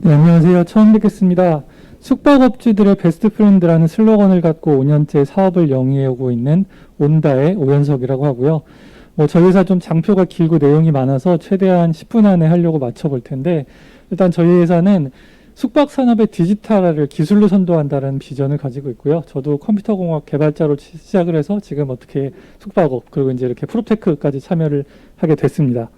네, 안녕하세요. 처음 뵙겠습니다. 숙박업주들의 베스트 프렌드라는 슬로건을 갖고 5년째 사업을 영위해오고 있는 온다의 오연석이라고 하고요. 저희 회사 좀 장표가 길고 내용이 많아서 최대한 10분 안에 하려고 맞춰볼 텐데, 일단 저희 회사는 숙박산업의 디지털화를 기술로 선도한다는 비전을 가지고 있고요. 저도 컴퓨터공학 개발자로 시작을 해서 지금 어떻게 숙박업, 그리고 이제 이렇게 프로테크까지 참여를 하게 됐습니다.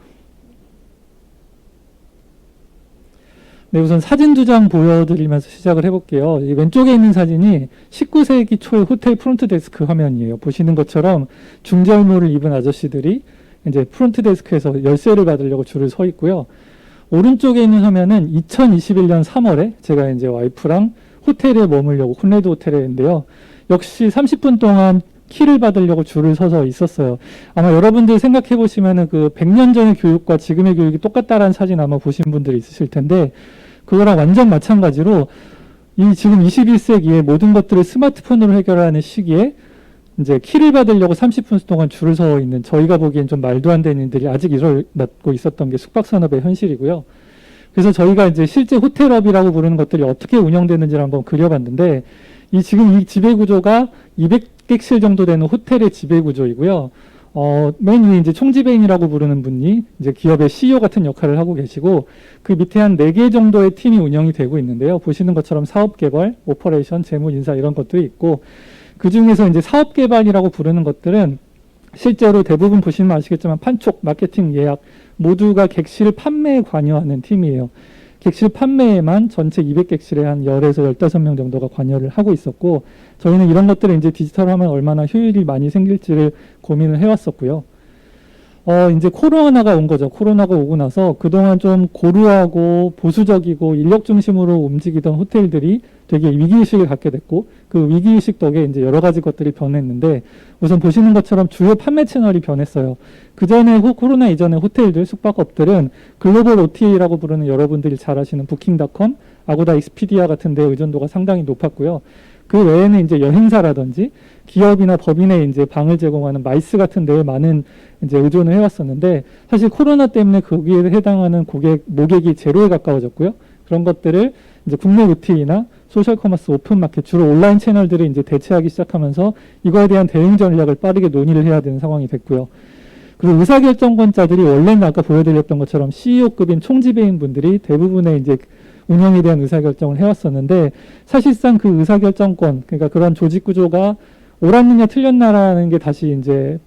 네, 우선 사진 두 장 보여드리면서 시작을 해볼게요. 이 왼쪽에 있는 사진이 19세기 초의 호텔 프론트 데스크 화면이에요. 보시는 것처럼 중절모를 입은 아저씨들이 이제 프론트 데스크에서 열쇠를 받으려고 줄을 서 있고요. 오른쪽에 있는 화면은 2021년 3월에 제가 이제 와이프랑 호텔에 머물려고 콘레드 호텔인데요. 역시 30분 동안 키를 받으려고 줄을 서서 있었어요. 아마 여러분들 생각해 보시면은 그 100년 전의 교육과 지금의 교육이 똑같다라는 사진 아마 보신 분들이 있으실 텐데, 그거랑 완전 마찬가지로 이 지금 21세기에 모든 것들을 스마트폰으로 해결하는 시기에 이제 키를 받으려고 30분 동안 줄을 서 있는, 저희가 보기엔 좀 말도 안 되는 일들이 아직 일어나고 있었던 게 숙박산업의 현실이고요. 그래서 저희가 이제 실제 호텔업이라고 부르는 것들이 어떻게 운영되는지를 한번 그려봤는데, 지금 이 지배구조가 200객실 정도 되는 호텔의 지배구조이고요. 맨 위에 이제 총지배인이라고 부르는 분이 이제 기업의 CEO 같은 역할을 하고 계시고, 그 밑에 한 4개 정도의 팀이 운영이 되고 있는데요. 보시는 것처럼 사업개발, 오퍼레이션, 재무, 인사 이런 것들이 있고, 그 중에서 이제 사업개발이라고 부르는 것들은 실제로 대부분 보시면 아시겠지만 판촉, 마케팅, 예약 모두가 객실 판매에 관여하는 팀이에요. 객실 판매에만 전체 200객실에 한 10에서 15명 정도가 관여를 하고 있었고, 저희는 이런 것들을 이제 디지털하면 얼마나 효율이 많이 생길지를 고민을 해왔었고요. 이제 코로나가 온 거죠. 코로나가 오고 나서 그동안 좀 고루하고 보수적이고 인력 중심으로 움직이던 호텔들이 되게 위기의식을 갖게 됐고, 그 위기의식 덕에 이제 여러 가지 것들이 변했는데, 우선 보시는 것처럼 주요 판매 채널이 변했어요. 그 전에 코로나 이전에 호텔들, 숙박업들은 글로벌 OTA라고 부르는 여러분들이 잘 아시는 부킹닷컴, 아고다 익스피디아 같은 데 의존도가 상당히 높았고요. 그 외에는 이제 여행사라든지 기업이나 법인에 이제 방을 제공하는 마이스 같은 데에 많은 이제 의존을 해왔었는데, 사실 코로나 때문에 거기에 해당하는 모객이 제로에 가까워졌고요. 그런 것들을 이제 국내 OTA나 소셜 커머스, 오픈마켓, 주로 온라인 채널들이 이제 대체하기 시작하면서 이거에 대한 대응 전략을 빠르게 논의를 해야 되는 상황이 됐고요. 그리고 의사결정권자들이 원래는 아까 보여드렸던 것처럼 CEO급인 총지배인 분들이 대부분의 이제 운영에 대한 의사결정을 해왔었는데, 사실상 그 의사결정권, 그러니까 그런 조직 구조가 옳았느냐 틀렸나라는 게 다시 이제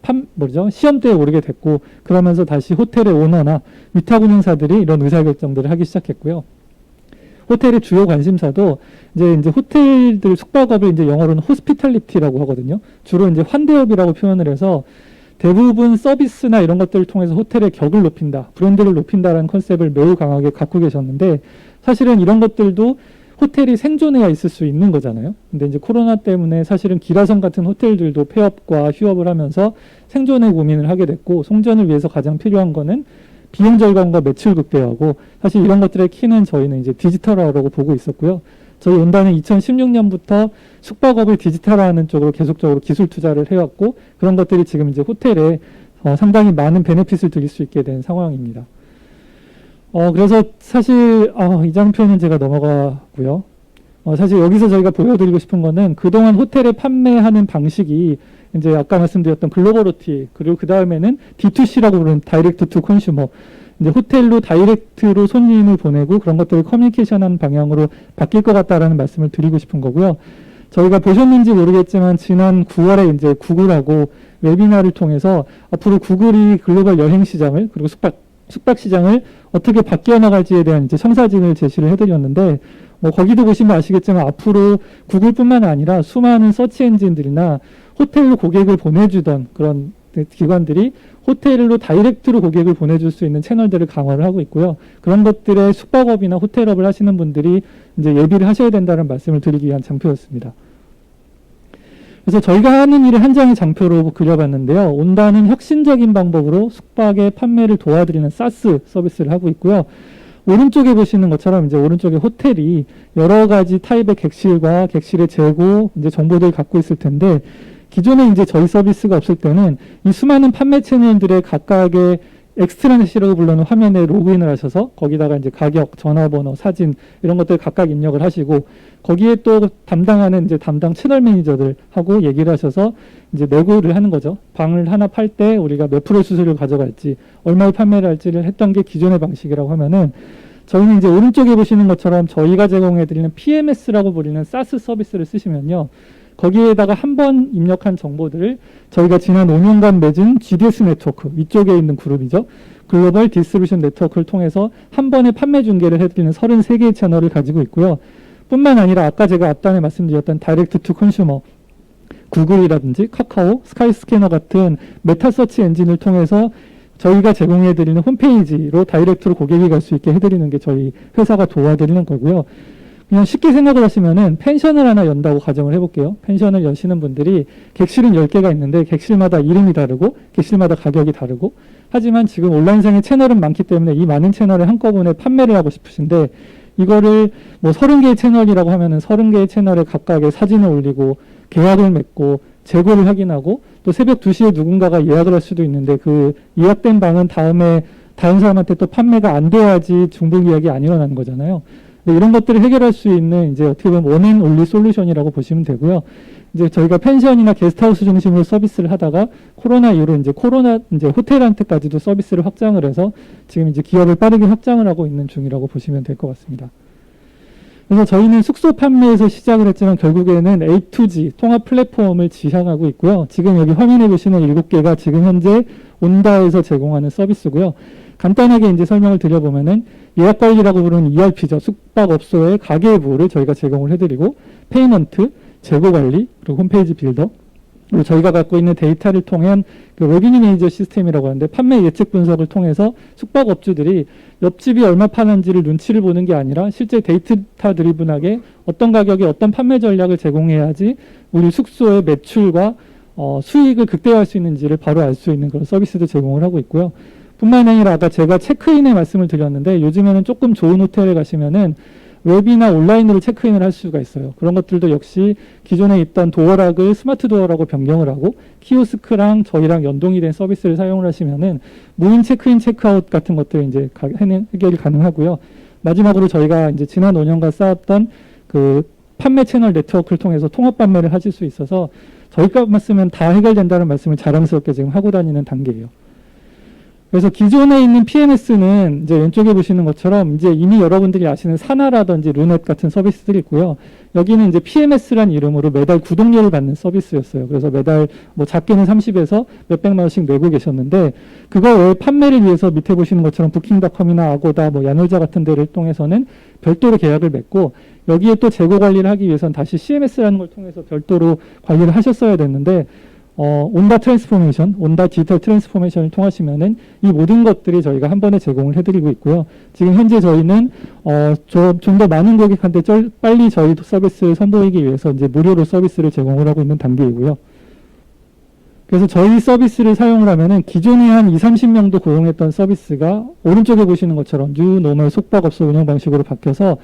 시험대에 오르게 됐고, 그러면서 다시 호텔의 오너나 위탁 운영사들이 이런 의사결정들을 하기 시작했고요. 호텔의 주요 관심사도 이제 호텔들 숙박업을 이제 영어로는 호스피탈리티라고 하거든요. 주로 이제 환대업이라고 표현을 해서 대부분 서비스나 이런 것들을 통해서 호텔의 격을 높인다, 브랜드를 높인다라는 컨셉을 매우 강하게 갖고 계셨는데, 사실은 이런 것들도 호텔이 생존해야 있을 수 있는 거잖아요. 근데 이제 코로나 때문에 사실은 기라성 같은 호텔들도 폐업과 휴업을 하면서 생존의 고민을 하게 됐고, 송전을 위해서 가장 필요한 거는 비용 절감과 매출 극대화고, 사실 이런 것들의 키는 저희는 이제 디지털화라고 보고 있었고요. 저희 온다는 2016년부터 숙박업을 디지털화하는 쪽으로 계속적으로 기술 투자를 해왔고, 그런 것들이 지금 이제 호텔에 상당히 많은 베네핏을 드릴 수 있게 된 상황입니다. 그래서 사실 이 장표는 제가 넘어가고요. 사실 여기서 저희가 보여드리고 싶은 거는 그동안 호텔에 판매하는 방식이 이제 아까 말씀드렸던 글로벌 OTA, 그리고 그 다음에는 D2C라고 부르는 다이렉트 투 컨슈머, 이제 호텔로 다이렉트로 손님을 보내고 그런 것들을 커뮤니케이션하는 방향으로 바뀔 것 같다라는 말씀을 드리고 싶은 거고요. 저희가 보셨는지 모르겠지만 지난 9월에 이제 구글하고 웨비나를 통해서 앞으로 구글이 글로벌 여행 시장을, 그리고 숙박 시장을 어떻게 바뀌어 나갈지에 대한 이제 청사진을 제시를 해드렸는데, 거기도 보시면 아시겠지만 앞으로 구글뿐만 아니라 수많은 서치 엔진들이나 호텔로 고객을 보내주던 그런 기관들이 호텔로 다이렉트로 고객을 보내줄 수 있는 채널들을 강화를 하고 있고요. 그런 것들의 숙박업이나 호텔업을 하시는 분들이 이제 예비를 하셔야 된다는 말씀을 드리기 위한 장표였습니다. 그래서 저희가 하는 일을 한 장의 장표로 그려봤는데요. 온다는 혁신적인 방법으로 숙박의 판매를 도와드리는 사스 서비스를 하고 있고요. 오른쪽에 보시는 것처럼 이제 오른쪽에 호텔이 여러 가지 타입의 객실과 객실의 재고 이제 정보들을 갖고 있을 텐데, 기존에 이제 저희 서비스가 없을 때는 이 수많은 판매 채널들의 각각의 엑스트라넷이라고 불리는 화면에 로그인을 하셔서 거기다가 이제 가격, 전화번호, 사진 이런 것들 각각 입력을 하시고 거기에 또 담당하는 이제 담당 채널 매니저들하고 얘기를 하셔서 이제 내고를 하는 거죠. 방을 하나 팔 때 우리가 몇 프로 수수료를 가져갈지, 얼마에 판매를 할지를 했던 게 기존의 방식이라고 하면은 저희는 이제 오른쪽에 보시는 것처럼 저희가 제공해드리는 PMS라고 부르는 사스 서비스를 쓰시면요. 거기에다가 한 번 입력한 정보들을 저희가 지난 5년간 맺은 GDS 네트워크, 위쪽에 있는 그룹이죠. 글로벌 디스트리뷰션 네트워크를 통해서 한 번에 판매 중계를 해드리는 33개의 채널을 가지고 있고요. 뿐만 아니라 아까 제가 앞단에 말씀드렸던 다이렉트 투 컨슈머, 구글이라든지 카카오, 스카이스캐너 같은 메타서치 엔진을 통해서 저희가 제공해드리는 홈페이지로 다이렉트로 고객이 갈 수 있게 해드리는 게 저희 회사가 도와드리는 거고요. 그냥 쉽게 생각을 하시면은 펜션을 하나 연다고 가정을 해볼게요. 펜션을 여시는 분들이 객실은 10개가 있는데 객실마다 이름이 다르고 객실마다 가격이 다르고 하지만 지금 온라인상의 채널은 많기 때문에 이 많은 채널을 한꺼번에 판매를 하고 싶으신데 이거를 뭐 30개의 채널이라고 하면은 30개의 채널에 각각의 사진을 올리고 계약을 맺고 재고를 확인하고 또 새벽 2시에 누군가가 예약을 할 수도 있는데 그 예약된 방은 다음에 다른 사람한테 또 판매가 안 돼야지 중복 예약이 안 일어나는 거잖아요. 이런 것들을 해결할 수 있는 이제 어떻게 보면 원앤올리 솔루션이라고 보시면 되고요. 이제 저희가 펜션이나 게스트하우스 중심으로 서비스를 하다가 코로나 이후로 이제 호텔한테까지도 서비스를 확장을 해서 지금 이제 기업을 빠르게 확장을 하고 있는 중이라고 보시면 될 것 같습니다. 그래서 저희는 숙소 판매에서 시작을 했지만 결국에는 A2G 통합 플랫폼을 지향하고 있고요. 지금 여기 화면에 보시는 7개가 지금 현재 온다에서 제공하는 서비스고요. 간단하게 이제 설명을 드려보면은 예약관리라고 부르는 ERP죠. 숙박업소의 가계부를 저희가 제공을 해드리고 페이먼트, 재고관리, 그리고 홈페이지 빌더, 그리고 저희가 갖고 있는 데이터를 통한 그 레비뉴 매니저 시스템이라고 하는데 판매 예측 분석을 통해서 숙박업주들이 옆집이 얼마 파는지를 눈치를 보는 게 아니라 실제 데이터 드리븐하게 어떤 가격에 어떤 판매 전략을 제공해야지 우리 숙소의 매출과 수익을 극대화할 수 있는지를 바로 알 수 있는 그런 서비스도 제공을 하고 있고요. 뿐만 아니라 아까 제가 체크인의 말씀을 드렸는데 요즘에는 조금 좋은 호텔에 가시면은 웹이나 온라인으로 체크인을 할 수가 있어요. 그런 것들도 역시 기존에 있던 도어락을 스마트 도어락으로 변경을 하고 키오스크랑 저희랑 연동이 된 서비스를 사용을 하시면은 무인 체크인, 체크아웃 같은 것들 이제 해결이 가능하고요. 마지막으로 저희가 이제 지난 5년간 쌓았던 그 판매 채널 네트워크를 통해서 통합 판매를 하실 수 있어서 저희값만 쓰면 다 해결된다는 말씀을 자랑스럽게 지금 하고 다니는 단계예요. 그래서 기존에 있는 PMS는 이제 왼쪽에 보시는 것처럼 이제 이미 여러분들이 아시는 사나라든지 루넷 같은 서비스들이 있고요. 여기는 이제 PMS란 이름으로 매달 구독료를 받는 서비스였어요. 그래서 매달 뭐 작게는 30에서 몇백만 원씩 내고 계셨는데 그거 외에 판매를 위해서 밑에 보시는 것처럼 부킹닷컴이나 아고다, 뭐 야놀자 같은 데를 통해서는 별도로 계약을 맺고 여기에 또 재고 관리를 하기 위해서는 다시 CMS라는 걸 통해서 별도로 관리를 하셨어야 됐는데 온다 트랜스포메이션, 온다 디지털 트랜스포메이션을 통하시면은 이 모든 것들이 저희가 한 번에 제공을 해드리고 있고요. 지금 현재 저희는 좀 더 많은 고객한테 빨리 저희 서비스를 선보이기 위해서 이제 무료로 서비스를 제공을 하고 있는 단계이고요. 그래서 저희 서비스를 사용을 하면은 기존에 한 20, 30명도 고용했던 서비스가 오른쪽에 보시는 것처럼 뉴 노멀 숙박업소 운영 방식으로 바뀌어서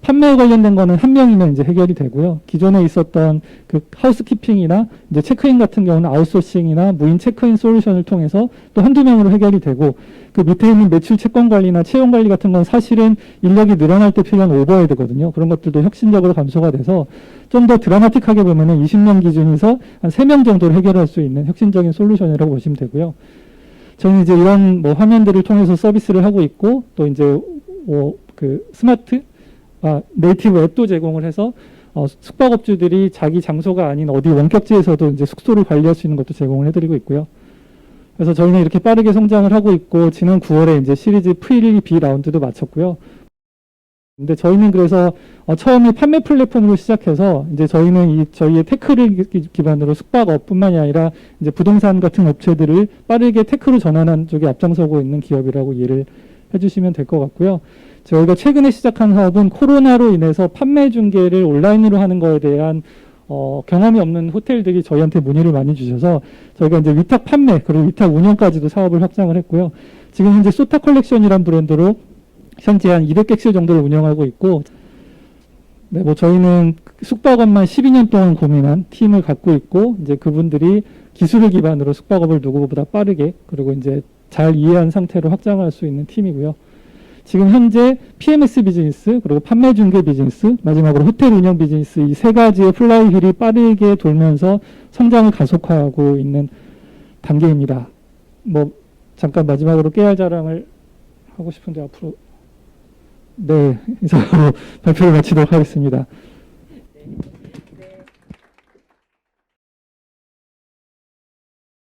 판매에 관련된 거는 한 명이면 이제 해결이 되고요. 기존에 있었던 그 하우스키핑이나 이제 체크인 같은 경우는 아웃소싱이나 무인 체크인 솔루션을 통해서 또 한두 명으로 해결이 되고 그 밑에 있는 매출 채권 관리나 채용 관리 같은 건 사실은 인력이 늘어날 때 필요한 오버헤드거든요. 그런 것들도 혁신적으로 감소가 돼서 좀 더 드라마틱하게 보면은 20명 기준에서 한 3명 정도를 해결할 수 있는 혁신적인 솔루션이라고 보시면 되고요. 저는 이제 이런 뭐 화면들을 통해서 서비스를 하고 있고 또 이제 그 네이티브 앱도 제공을 해서 숙박업주들이 자기 장소가 아닌 어디 원격지에서도 이제 숙소를 관리할 수 있는 것도 제공을 해드리고 있고요. 그래서 저희는 이렇게 빠르게 성장을 하고 있고 지난 9월에 이제 시리즈 프리-B 라운드도 마쳤고요. 근데 저희는 그래서 처음에 판매 플랫폼으로 시작해서 이제 저희는 저희의 테크를 기반으로 숙박업뿐만이 아니라 이제 부동산 같은 업체들을 빠르게 테크로 전환한 쪽에 앞장서고 있는 기업이라고 이해를 해주시면 될 것 같고요. 저희가 최근에 시작한 사업은 코로나로 인해서 판매 중개를 온라인으로 하는 거에 대한 경험이 없는 호텔들이 저희한테 문의를 많이 주셔서 저희가 이제 위탁 판매 그리고 위탁 운영까지도 사업을 확장을 했고요. 지금 현재 소타 컬렉션이라는 브랜드로 현재 한 200객실 정도를 운영하고 있고, 네, 뭐 저희는 숙박업만 12년 동안 고민한 팀을 갖고 있고 이제 그분들이 기술을 기반으로 숙박업을 누구보다 빠르게 그리고 이제 잘 이해한 상태로 확장할 수 있는 팀이고요. 지금 현재 PMS 비즈니스, 그리고 판매 중개 비즈니스, 마지막으로 호텔 운영 비즈니스 이 세 가지의 플라이휠이 빠르게 돌면서 성장을 가속화하고 있는 단계입니다. 뭐 잠깐 마지막으로 깨알 자랑을 하고 싶은데 앞으로 네, 이상으로 발표를 마치도록 하겠습니다.